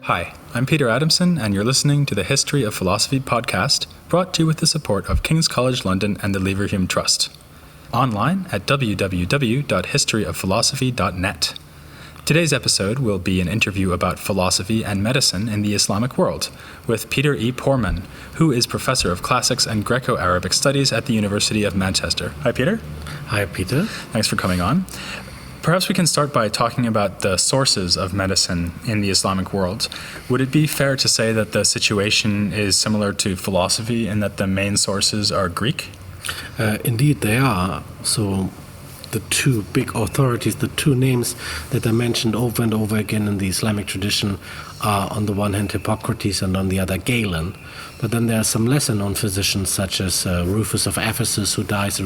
Hi, I'm Peter Adamson, and you're listening to the History of Philosophy podcast, brought to you with the support of King's College London and the Leverhulme Trust. Online at www.historyofphilosophy.net. Today's episode will be an interview about philosophy and medicine in the Islamic world with Peter E. Pormann, who is Professor of Classics and Greco-Arabic Studies at the University of Manchester. Hi, Peter. Hi, Peter. Thanks for coming on. Perhaps we can start by talking about the sources of medicine in the Islamic world. Would it be fair to say that the situation is similar to philosophy in that the main sources are Greek? Indeed, they are. So the two big authorities, the two names that I mentioned over and over again in the Islamic tradition are on the one hand Hippocrates and on the other Galen. But then there are some lesser-known physicians such as Rufus of Ephesus, who dies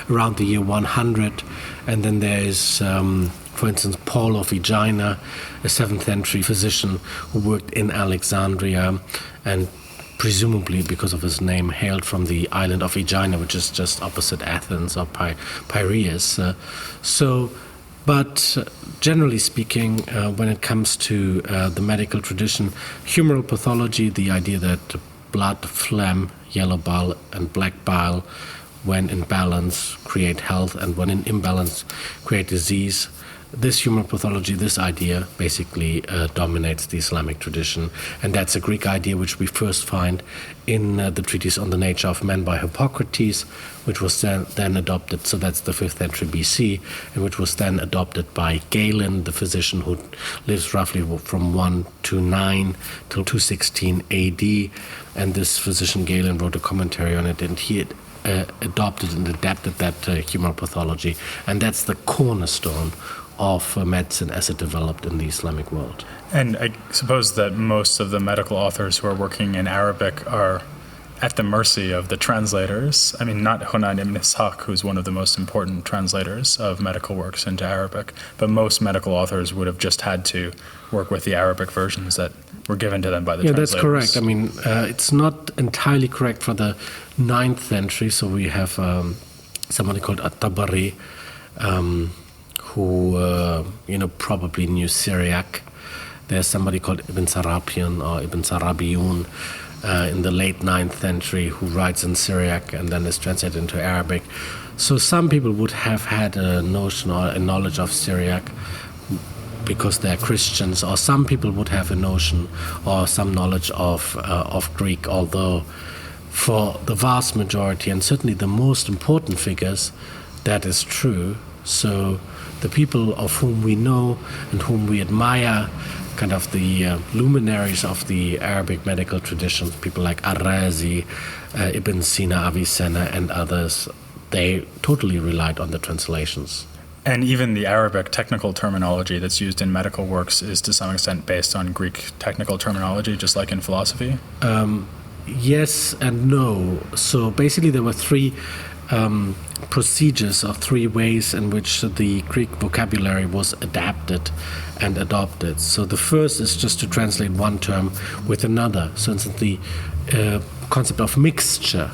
around the year 100. And then there is, for instance, Paul of Aegina, a 7th century physician who worked in Alexandria and presumably, because of his name, hailed from the island of Aegina, which is just opposite Athens or Piraeus. But generally speaking, when it comes to the medical tradition, humoral pathology, the idea that blood, phlegm, yellow bile, and black bile, when in balance, create health, and when in imbalance, create disease. This humoral pathology, this idea, basically dominates the Islamic tradition. And that's a Greek idea which we first find in the treatise on the nature of man by Hippocrates, which was then adopted, so that's the 5th century BC, and which was then adopted by Galen, the physician who lives roughly from 129 till 216 AD. And this physician Galen wrote a commentary on it, and he adopted and adapted that humoral pathology. And that's the cornerstone of medicine as it developed in the Islamic world. And I suppose that most of the medical authors who are working in Arabic are at the mercy of the translators. I mean, not Hunayn ibn Ishaq, who's one of the most important translators of medical works into Arabic, but most medical authors would have just had to work with the Arabic versions that were given to them by the translators. Yeah, that's correct. I mean, it's not entirely correct for the 9th century, so we have somebody called At-Tabari, who probably knew Syriac. There's somebody called Ibn Sarabian or Ibn Sarabiyun in the late 9th century who writes in Syriac and then is translated into Arabic. So some people would have had a notion or a knowledge of Syriac because they're Christians, or some people would have a notion or some knowledge of Greek, although for the vast majority and certainly the most important figures, that is true. So the people of whom we know and whom we admire, kind of the luminaries of the Arabic medical tradition, people like Ar-Razi, Ibn Sina, Avicenna, and others, they totally relied on the translations. And even the Arabic technical terminology that's used in medical works is to some extent based on Greek technical terminology, just like in philosophy? Yes and no. So basically there were three procedures or three ways in which the Greek vocabulary was adapted and adopted. So the first is just to translate one term with another. So instance, the concept of mixture,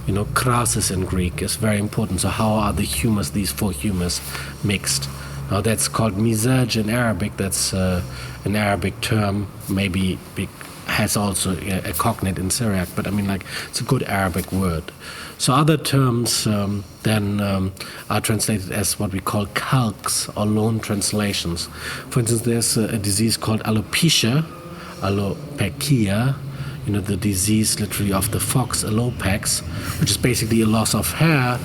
krasis in Greek is very important. So how are the humours, these four humours, mixed? Now that's called mizaj in Arabic. That's an Arabic term, maybe has also a cognate in Syriac, but it's a good Arabic word. So other terms then are translated as what we call calques or loan translations. For instance, there's a disease called alopecia, the disease literally of the fox, alopex, which is basically a loss of hair,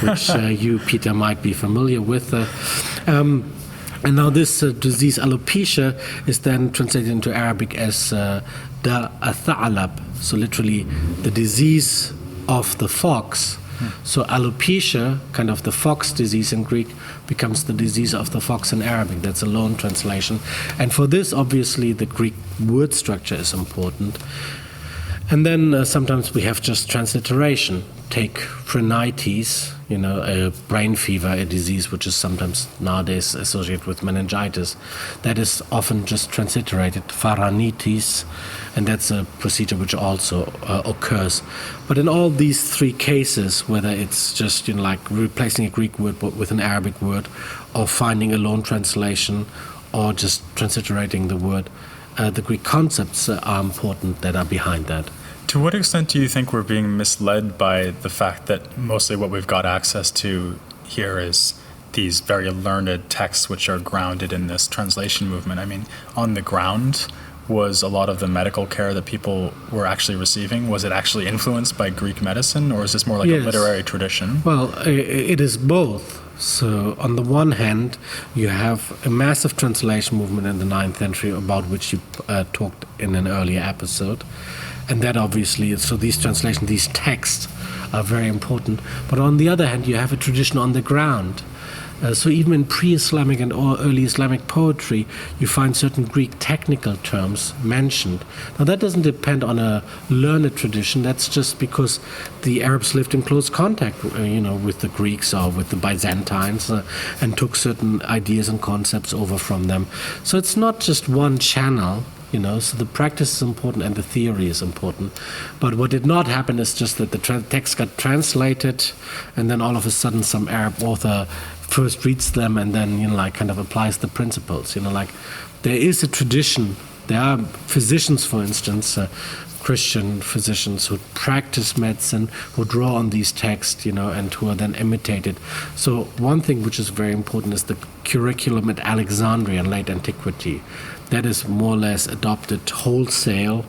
which you, Peter, might be familiar with. And now this disease, alopecia, is then translated into Arabic as da-athalab, so literally the disease of the fox. So alopecia, kind of the fox disease in Greek, becomes the disease of the fox in Arabic. That's a loan translation. And for this, obviously, the Greek word structure is important. And then sometimes we have just transliteration. Take phrenitis, a brain fever, a disease which is sometimes nowadays associated with meningitis. That is often just transliterated, pharanitis, and that's a procedure which also occurs. But in all these three cases, whether it's just like replacing a Greek word with an Arabic word, or finding a loan translation, or just transliterating the word, the Greek concepts are important that are behind that. To what extent do you think we're being misled by the fact that mostly what we've got access to here is these very learned texts which are grounded in this translation movement? I mean, on the ground, was a lot of the medical care that people were actually receiving, was it actually influenced by Greek medicine, or is this more like a literary tradition? Well, it is both. So on the one hand, you have a massive translation movement in the 9th century about which you talked in an earlier episode. And that obviously, so these translations, these texts are very important. But on the other hand, you have a tradition on the ground. So even in pre-Islamic and early Islamic poetry, you find certain Greek technical terms mentioned. Now that doesn't depend on a learned tradition. That's just because the Arabs lived in close contact, with the Greeks or with the Byzantines, and took certain ideas and concepts over from them. So it's not just one channel. So the practice is important and the theory is important. But what did not happen is just that the text got translated, and then all of a sudden some Arab author first reads them and then, kind of applies the principles. There is a tradition. There are physicians, for instance, Christian physicians who practice medicine, who draw on these texts, and who are then imitated. So one thing which is very important is the curriculum at Alexandria in late antiquity. That is more or less adopted wholesale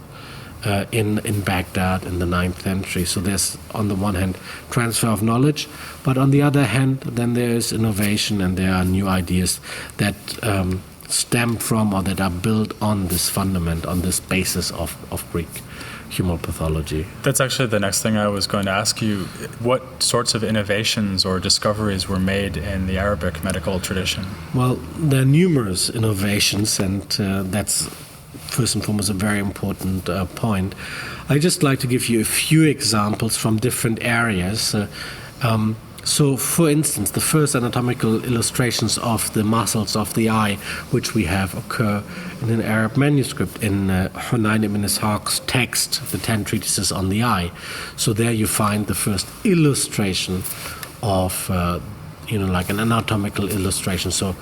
in Baghdad in the 9th century. So there's, on the one hand, transfer of knowledge, but on the other hand, then there is innovation and there are new ideas that stem from or that are built on this fundament, on this basis of Greek humoral pathology. That's actually the next thing I was going to ask you. What sorts of innovations or discoveries were made in the Arabic medical tradition? Well, there are numerous innovations, and that's first and foremost a very important point. I'd just like to give you a few examples from different areas. So, for instance, the first anatomical illustrations of the muscles of the eye, which we have, occur in an Arab manuscript in Hunayn ibn Ishaq's text, the 10 treatises on the eye. So there you find the first illustration of, like an anatomical illustration. So,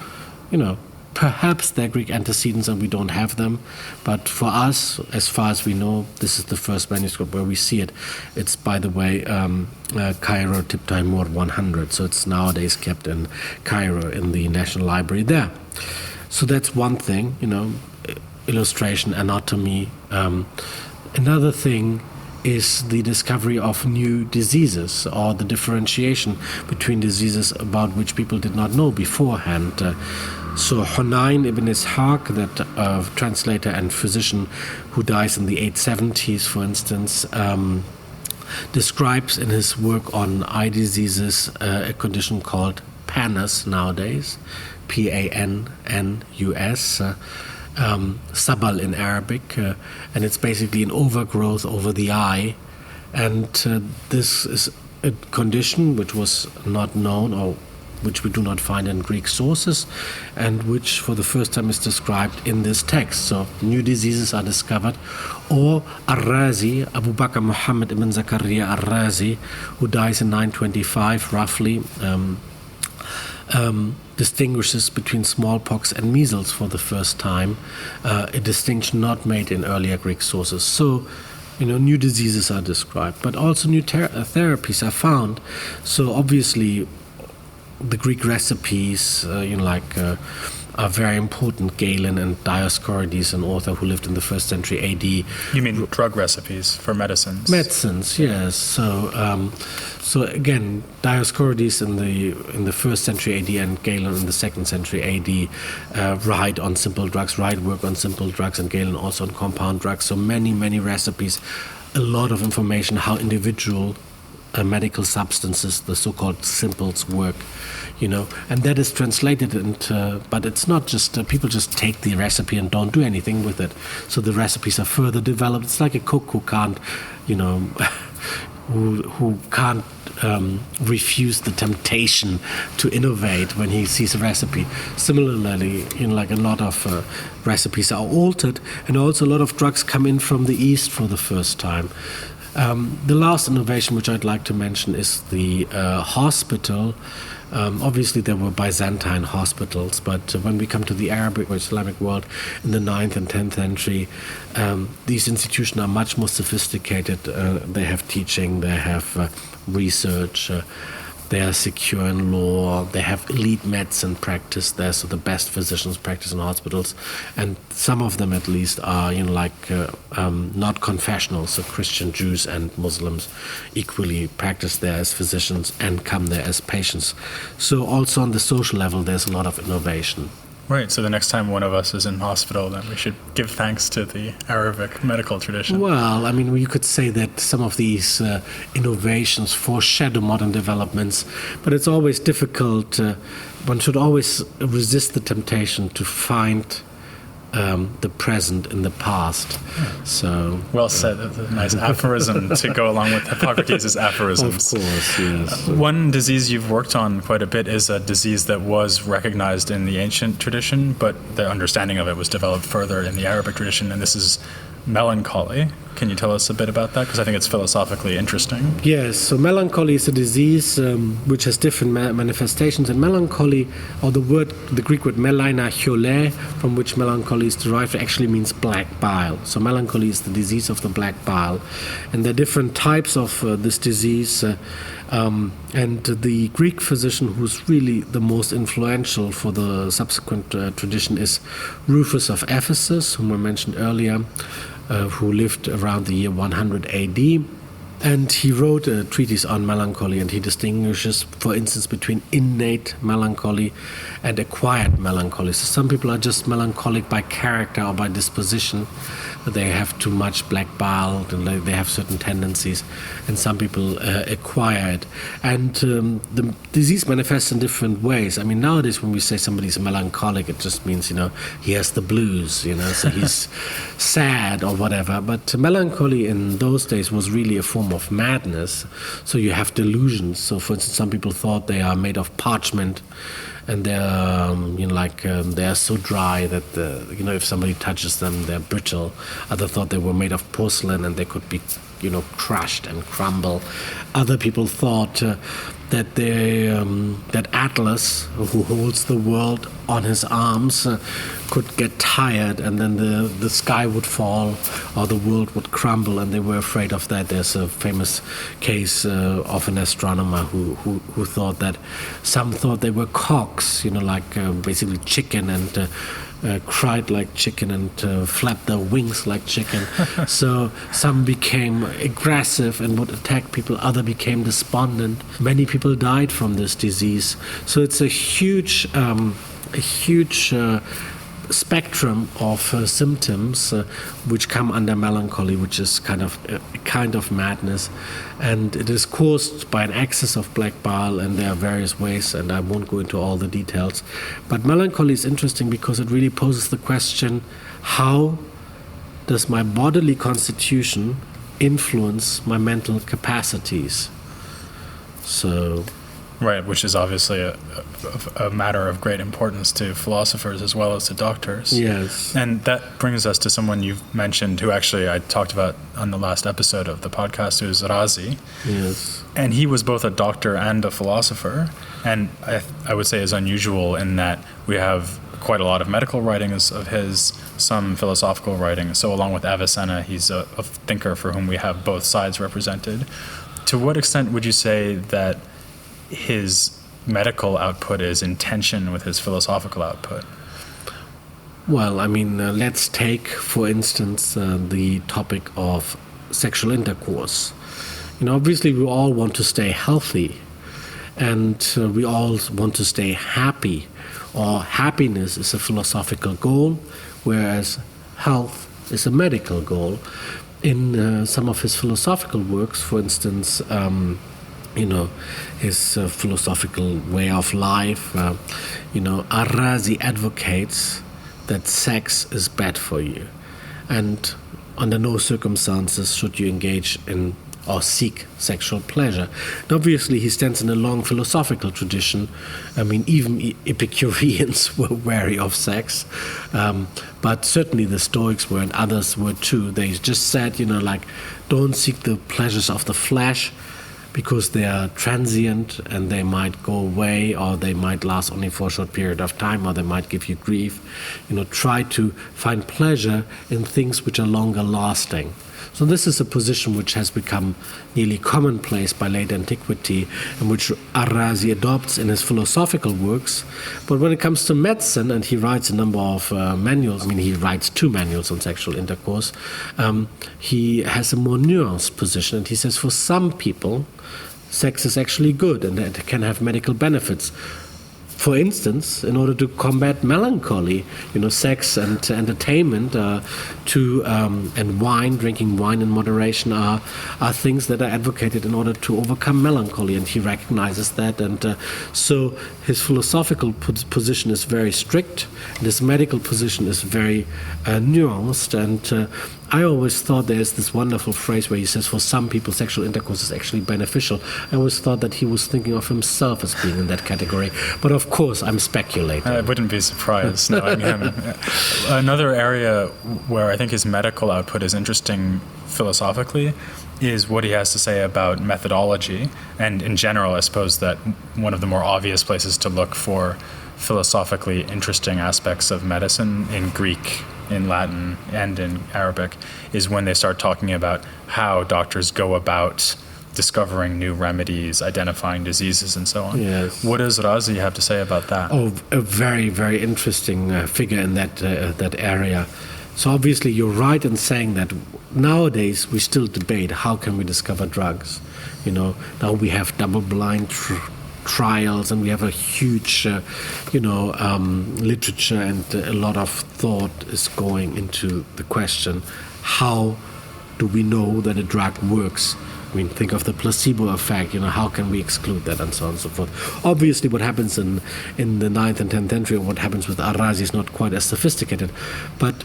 perhaps they're Greek antecedents and we don't have them, but for us, as far as we know, this is the first manuscript where we see it. It's, by the way, Cairo Tip Timur 100, so it's nowadays kept in Cairo in the National Library there. So that's one thing, illustration, anatomy. Another thing is the discovery of new diseases or the differentiation between diseases about which people did not know beforehand. So Hunayn ibn Ishaq, that translator and physician who dies in the 870s, for instance, describes in his work on eye diseases a condition called pannus nowadays, P-A-N-N-U-S, sabal in Arabic, and it's basically an overgrowth over the eye. And this is a condition which was not known or which we do not find in Greek sources, and which for the first time is described in this text. So new diseases are discovered. Or Ar-Razi, Abu Bakr Muhammad ibn Zakaria Ar-Razi, who dies in 925 roughly, distinguishes between smallpox and measles for the first time, a distinction not made in earlier Greek sources. So new diseases are described, but also new therapies are found. So obviously the Greek recipes, are very important. Galen and Dioscorides, an author who lived in the 1st century AD. You mean drug recipes for medicines? Medicines, yes. So again, Dioscorides in the 1st century AD and Galen in the 2nd century AD write on simple drugs, write work on simple drugs, and Galen also on compound drugs. So many recipes, a lot of information how individual medical substances, the so-called simples, work, and that is translated. But it's not just people just take the recipe and don't do anything with it. So the recipes are further developed. It's like a cook who can't, who can't refuse the temptation to innovate when he sees a recipe. Similarly, like a lot of recipes are altered, and also a lot of drugs come in from the East for the first time. The last innovation which I'd like to mention is the hospital. Obviously, there were Byzantine hospitals, but when we come to the Arabic or Islamic world in the 9th and 10th century, these institutions are much more sophisticated. They have teaching, they have research, they are secure in law, they have elite medicine practice there, so the best physicians practice in hospitals, and some of them at least are, not confessional, so Christian, Jews and Muslims equally practice there as physicians and come there as patients. So also on the social level, there's a lot of innovation. Right, so the next time one of us is in hospital, then we should give thanks to the Arabic medical tradition. Well, I mean, you could say that some of these innovations foreshadow modern developments, but it's always difficult. One should always resist the temptation to find the present in the past. So well said. That's a nice aphorism to go along with Hippocrates' aphorisms. Of course, yes. One disease you've worked on quite a bit is a disease that was recognized in the ancient tradition, but the understanding of it was developed further in the Arabic tradition, and this is melancholy. Can you tell us a bit about that? Because I think it's philosophically interesting. Yes, so melancholy is a disease which has different manifestations. And melancholy, or the Greek word melaina, from which melancholy is derived, actually means black bile. So melancholy is the disease of the black bile. And there are different types of this disease. And the Greek physician who's really the most influential for the subsequent tradition is Rufus of Ephesus, whom I mentioned earlier, who lived around the year 100 AD. And he wrote a treatise on melancholy, and he distinguishes, for instance, between innate melancholy and acquired melancholy. So some people are just melancholic by character or by disposition. They have too much black bile, and they have certain tendencies, and some people acquire it. And the disease manifests in different ways. I mean, nowadays when we say somebody's melancholic, it just means, he has the blues, so he's sad or whatever. But melancholy in those days was really a form of madness. So you have delusions. So for instance, some people thought they are made of parchment, and they're they are so dry that if somebody touches them, they're brittle. Others thought they were made of porcelain and they could be crushed and crumble. Other people thought that Atlas, who holds the world on his arms, could get tired, and then the sky would fall or the world would crumble, and they were afraid of that. There's a famous case of an astronomer who thought that some thought they were cocks, basically chicken, and cried like chicken and flapped their wings like chicken. So some became aggressive and would attack people. Other became despondent. Many people died from this disease. So it's a huge spectrum of symptoms which come under melancholy, which is kind of madness, and it is caused by an excess of black bile, and there are various ways, and I won't go into all the details. But melancholy is interesting because it really poses the question: how does my bodily constitution influence my mental capacities? So. Right, which is obviously a matter of great importance to philosophers as well as to doctors. Yes. And that brings us to someone you've mentioned who actually I talked about on the last episode of the podcast, who's Razi. Yes. And he was both a doctor and a philosopher. And I would say is unusual in that we have quite a lot of medical writings of his, some philosophical writings. So along with Avicenna, he's a thinker for whom we have both sides represented. To what extent would you say that his medical output is in tension with his philosophical output? Well, I mean, let's take, for instance, the topic of sexual intercourse. Obviously we all want to stay healthy, and we all want to stay happy, or happiness is a philosophical goal, whereas health is a medical goal. In some of his philosophical works, for instance, his philosophical way of life, Ar-Razi advocates that sex is bad for you, and under no circumstances should you engage in or seek sexual pleasure. And obviously, he stands in a long philosophical tradition. I mean, even Epicureans were wary of sex, but certainly the Stoics were, and others were too. They just said, like, don't seek the pleasures of the flesh, because they are transient and they might go away, or they might last only for a short period of time, or they might give you grief. Try to find pleasure in things which are longer lasting. So this is a position which has become nearly commonplace by late antiquity, and which Ar-Razi adopts in his philosophical works. But when it comes to medicine, and he writes a number of manuals, he writes 2 manuals on sexual intercourse, he has a more nuanced position, and he says for some people, sex is actually good and it can have medical benefits. For instance, in order to combat melancholy, sex and entertainment and wine, drinking wine in moderation are things that are advocated in order to overcome melancholy, and he recognizes that. And so his philosophical position is very strict, and his medical position is very nuanced. And I always thought there's this wonderful phrase where he says, for some people, sexual intercourse is actually beneficial. I always thought that he was thinking of himself as being in that category. But of course, I'm speculating. I wouldn't be surprised knowing him. Another area where I think his medical output is interesting philosophically is what he has to say about methodology. And in general, I suppose that one of the more obvious places to look for philosophically interesting aspects of medicine in Greek, in Latin, and in Arabic is when they start talking about how doctors go about discovering new remedies, identifying diseases, and so on. Yes. What does Razi have to say about that? Oh, a very, very interesting figure in that area. So obviously you're right in saying that nowadays we still debate how can we discover drugs. Now we have double-blind trials, and we have a huge, literature, and a lot of thought is going into the question, how do we know that a drug works? Think of the placebo effect, how can we exclude that, and so on and so forth. Obviously, what happens in the 9th and 10th century, and what happens with Ar-Razi is not quite as sophisticated, but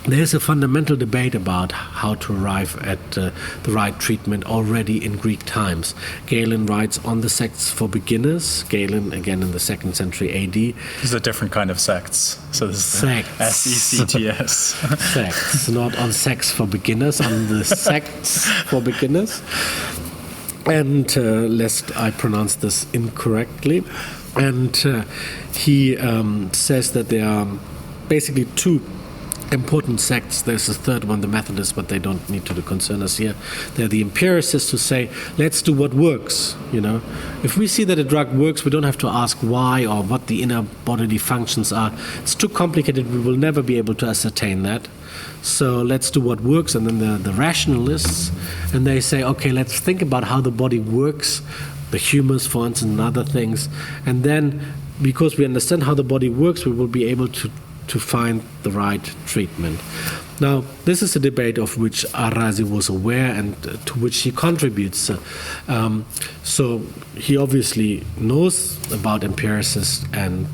there's a fundamental debate about how to arrive at the right treatment already in Greek times. Galen writes on the sects for beginners. Galen, again, in the 2nd century A.D. This is a different kind of sects. So this is sects. S-E-C-T-S. Sects, not on sex for beginners, on the sects for beginners. And lest I pronounce this incorrectly. And he says that there are basically 2 important sects. There's a third one, the Methodists, but they don't need to concern us here. They're the empiricists who say, let's do what works. If we see that a drug works, we don't have to ask why or what the inner bodily functions are. It's too complicated. We will never be able to ascertain that. So let's do what works. And then the rationalists, and they say, okay, let's think about how the body works, the humus, for instance, and other things. And then, because we understand how the body works, we will be able to find the right treatment. Now, this is a debate of which Ar-Razi was aware and to which he contributes. So he obviously knows about empiricists and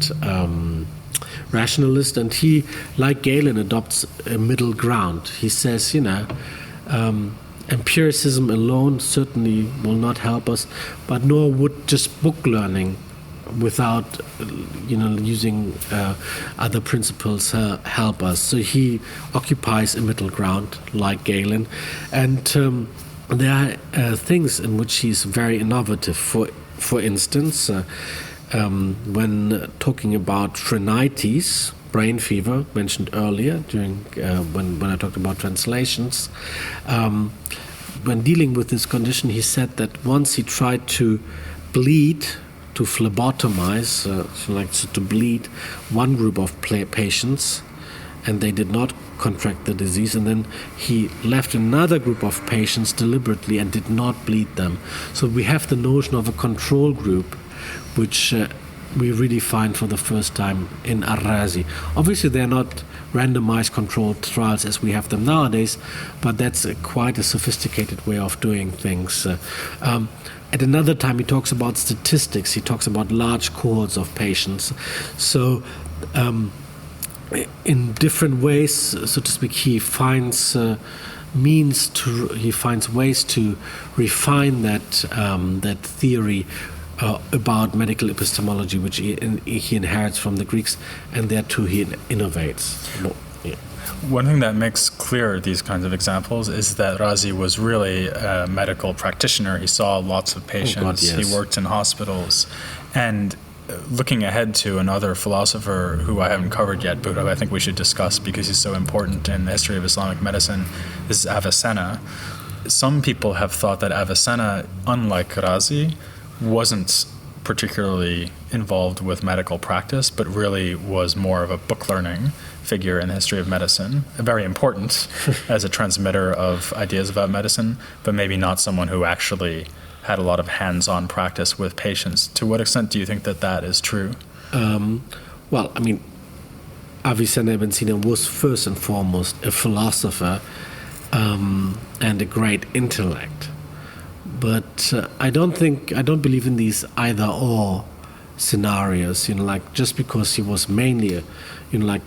rationalists, and he, like Galen, adopts a middle ground. He says, empiricism alone certainly will not help us, but nor would just book learning without using other principles help us. So he occupies a middle ground like Galen, and there are things in which he's very innovative. For instance, when talking about phrenitis, brain fever, mentioned earlier during when I talked about translations, when dealing with this condition, he said that once he tried to bleed, to phlebotomize, to bleed one group of patients, and they did not contract the disease, and then he left another group of patients deliberately and did not bleed them. So we have the notion of a control group, which we really find for the first time in Ar-Razi. Obviously, they're not randomized controlled trials as we have them nowadays, but that's quite a sophisticated way of doing things. At another time, he talks about statistics. He talks about large cohorts of patients. So in different ways, so to speak, he finds he finds ways to refine that theory about medical epistemology, which he inherits from the Greeks, and there too he innovates. Yeah. One thing that makes clear these kinds of examples is that Razi was really a medical practitioner. He saw lots of patients. Oh God, yes. He worked in hospitals. And looking ahead to another philosopher who I haven't covered yet, but who I think we should discuss because he's so important in the history of Islamic medicine, is Avicenna. Some people have thought that Avicenna, unlike Razi, wasn't particularly involved with medical practice, but really was more of a book learning figure in the history of medicine, very important as a transmitter of ideas about medicine, but maybe not someone who actually had a lot of hands-on practice with patients. To what extent do you think that is true? Well, I mean, Avicenna ibn Sina was first and foremost a philosopher and a great intellect. But I don't believe in these either-or scenarios. Like just because he was mainly,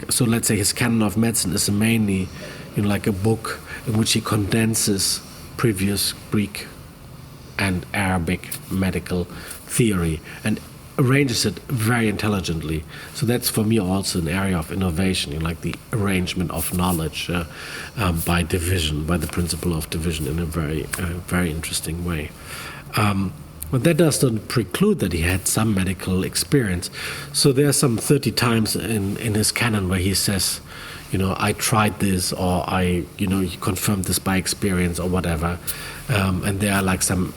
so let's say his Canon of Medicine is mainly, like a book in which he condenses previous Greek and Arabic medical theory and arranges it very intelligently. So that's for me also an area of innovation, like the arrangement of knowledge by division, by the principle of division in a very interesting way. But that does not preclude that he had some medical experience. So there are some 30 times in his canon where he says, I tried this, or he confirmed this by experience or whatever. And there are like some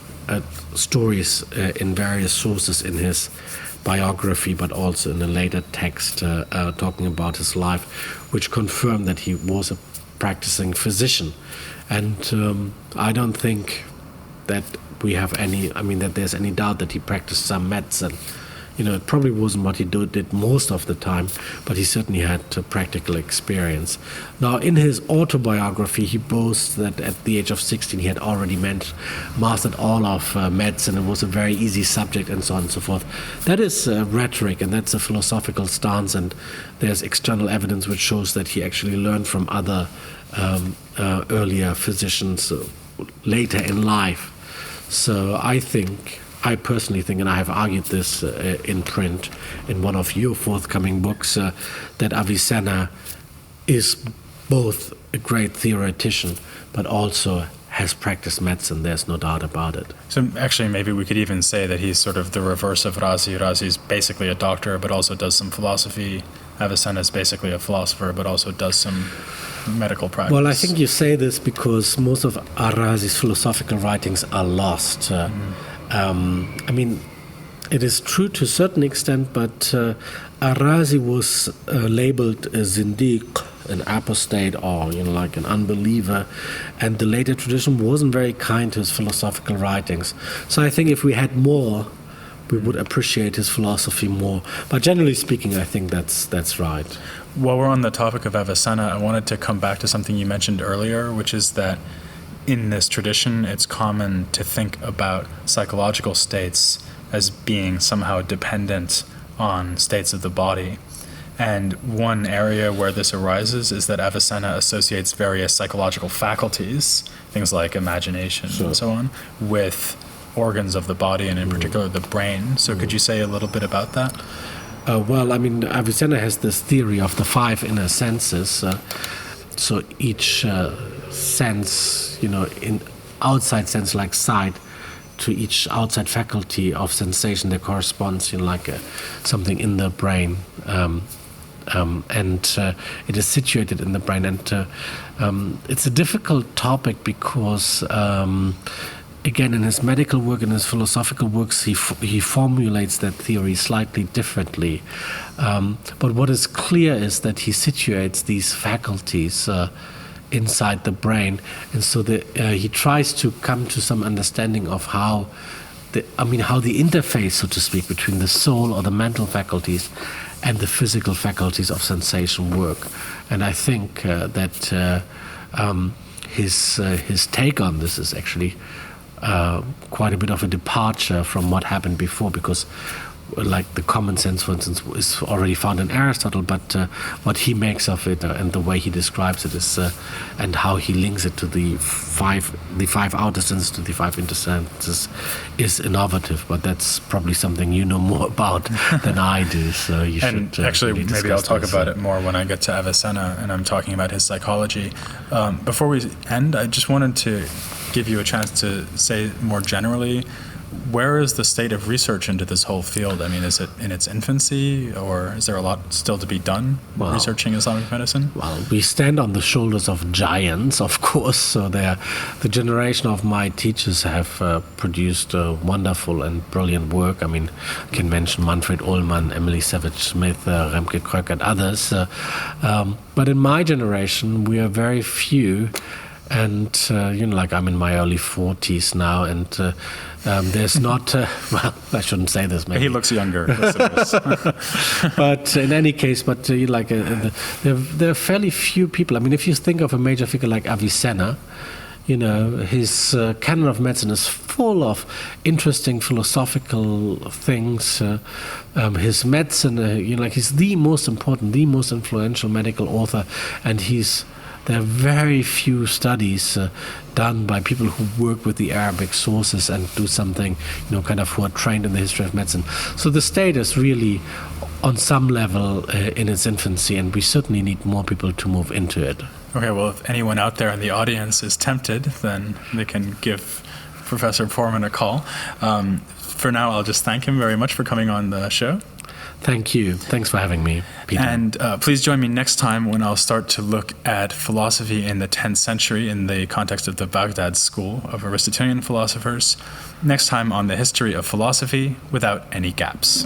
stories in various sources in his biography, but also in a later text talking about his life, which confirm that he was a practicing physician. And I don't think that that there's any doubt that he practiced some medicine. It probably wasn't what he did most of the time, but he certainly had practical experience. Now, in his autobiography, he boasts that at the age of 16 he had already mastered all of medicine. It was a very easy subject, and so on and so forth. That is rhetoric, and that's a philosophical stance, and there's external evidence which shows that he actually learned from other earlier physicians later in life. So I personally think, and I have argued this in print in one of your forthcoming books, that Avicenna is both a great theoretician, but also has practiced medicine. There's no doubt about it. So actually, maybe we could even say that he's sort of the reverse of Razi. Razi's basically a doctor, but also does some philosophy. Avicenna is basically a philosopher, but also does some medical practice. Well, I think you say this because most of Razi's philosophical writings are lost. It is true to a certain extent, but Razi was labeled a zindiq, an apostate, or like an unbeliever, and the later tradition wasn't very kind to his philosophical writings. So I think if we had more, we would appreciate his philosophy more. But generally speaking, I think that's right. While we're on the topic of Avicenna, I wanted to come back to something you mentioned earlier, which is that in this tradition, it's common to think about psychological states as being somehow dependent on states of the body. And one area where this arises is that Avicenna associates various psychological faculties, things like imagination and so on, with organs of the body, and in particular the brain. So could you say a little bit about that? Avicenna has this theory of the 5 inner senses. So each sense, in outside sense like sight, to each outside faculty of sensation that corresponds, something in the brain. And it is situated in the brain. And it's a difficult topic because again, in his medical work and his philosophical works, he formulates that theory slightly differently. But what is clear is that he situates these faculties inside the brain, and so he tries to come to some understanding of how the interface, so to speak, between the soul or the mental faculties and the physical faculties of sensation work. And I think that his take on this is actually quite a bit of a departure from what happened before, because like the common sense, for instance, is already found in Aristotle, but what he makes of it and the way he describes it is, and how he links it to the five outer senses to the five inner senses is innovative. But that's probably something you know more about than I do. So you and should. Actually, really maybe I'll discuss talk this, about it more when I get to Avicenna and I'm talking about his psychology. Before we end, I just wanted to give you a chance to say more generally, where is the state of research into this whole field? I mean, is it in its infancy, or is there a lot still to be done researching Islamic medicine? Well, we stand on the shoulders of giants, of course. So the generation of my teachers have produced wonderful and brilliant work. I mean, I can mention Manfred Ullmann, Emily Savage-Smith, Remke Kröck, and others. But in my generation, we are very few. And, like I'm in my early 40s now, and there's not, well, I shouldn't say this, maybe. He looks younger. But in any case, there are fairly few people. I mean, if you think of a major figure like Avicenna, his canon of medicine is full of interesting philosophical things. His medicine, he's the most important, the most influential medical author, and there are very few studies done by people who work with the Arabic sources and do something, who are trained in the history of medicine. So the state is really, on some level, in its infancy, and we certainly need more people to move into it. Okay, well, if anyone out there in the audience is tempted, then they can give Professor Pormann a call. For now, I'll just thank him very much for coming on the show. Thank you. Thanks for having me, Peter. And please join me next time when I'll start to look at philosophy in the 10th century in the context of the Baghdad school of Aristotelian philosophers. Next time on the history of philosophy without any gaps.